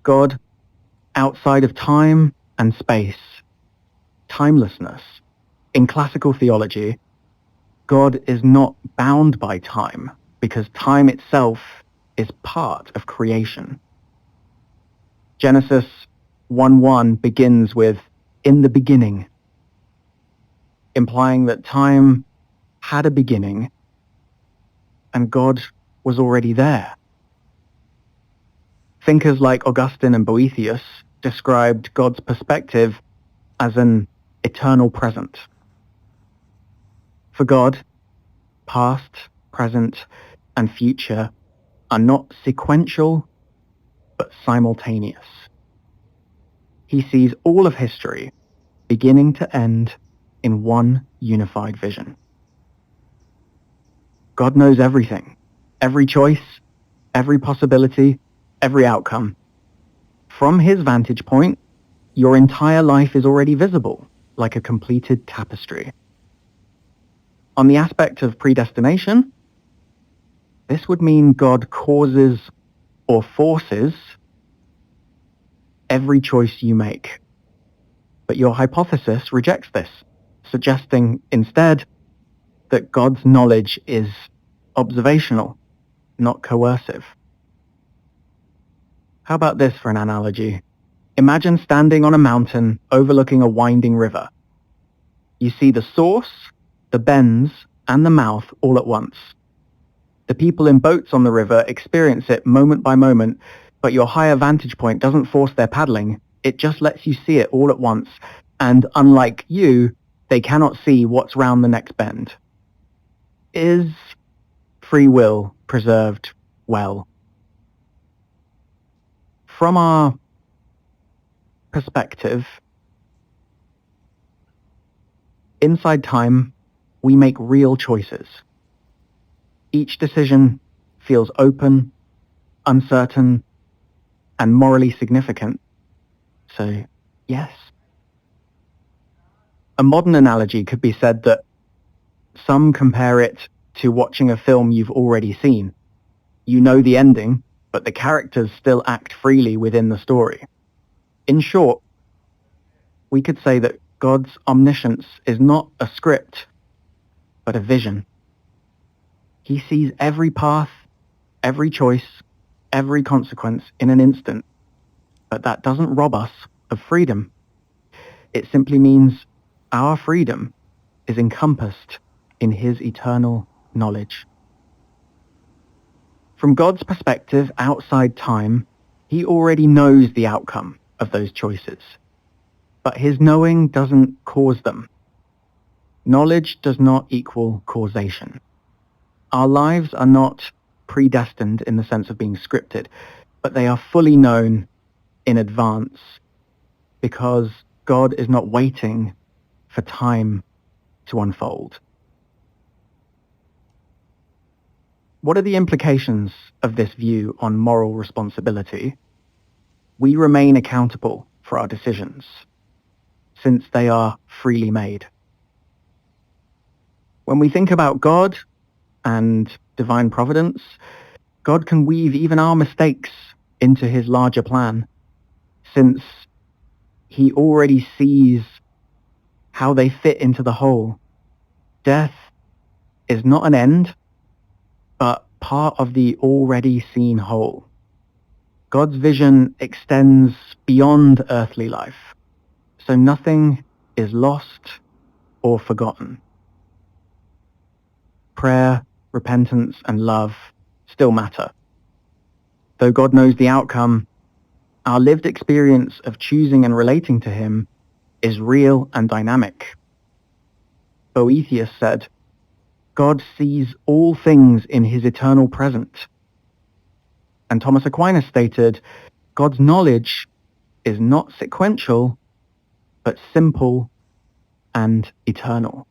God outside of time and space, timelessness. In classical theology, God is not bound by time because time itself is part of creation. Genesis 1:1 begins with, "In the beginning," implying that time had a beginning and God was already there. Thinkers like Augustine and Boethius described God's perspective as an eternal present. For God, past, present, and future are not sequential, but simultaneous. He sees all of history, beginning to end, in one unified vision. God knows everything, every choice, every possibility, every outcome. From his vantage point, your entire life is already visible, like a completed tapestry. On the aspect of predestination, this would mean God causes or forces every choice you make. But your hypothesis rejects this, suggesting instead that God's knowledge is observational, not coercive. How about this for an analogy? Imagine standing on a mountain overlooking a winding river. You see the source, the bends, and the mouth all at once. The people in boats on the river experience it moment by moment, but your higher vantage point doesn't force their paddling. It just lets you see it all at once, and unlike you, they cannot see what's round the next bend. Is free will preserved well? From our perspective, inside time, we make real choices. Each decision feels open, uncertain, and morally significant. So, yes. A modern analogy could be said that some compare it to watching a film you've already seen. You know the ending, but the characters still act freely within the story. In short, we could say that God's omniscience is not a script, but a vision. He sees every path, every choice, every consequence in an instant, but that doesn't rob us of freedom. It simply means our freedom is encompassed in his eternal knowledge. From God's perspective outside time, he already knows the outcome of those choices, but his knowing doesn't cause them. Knowledge does not equal causation. Our lives are not predestined in the sense of being scripted, but they are fully known in advance because God is not waiting for time to unfold. What are the implications of this view on moral responsibility? We remain accountable for our decisions, since they are freely made. When we think about God and divine providence, God can weave even our mistakes into his larger plan, since he already sees how they fit into the whole. Death is not an end, but part of the already seen whole. God's vision extends beyond earthly life, so nothing is lost or forgotten. Prayer, repentance, and love still matter. Though God knows the outcome, our lived experience of choosing and relating to him is real and dynamic. Boethius said, God sees all things in his eternal present. And Thomas Aquinas stated, God's knowledge is not sequential, but simple and eternal.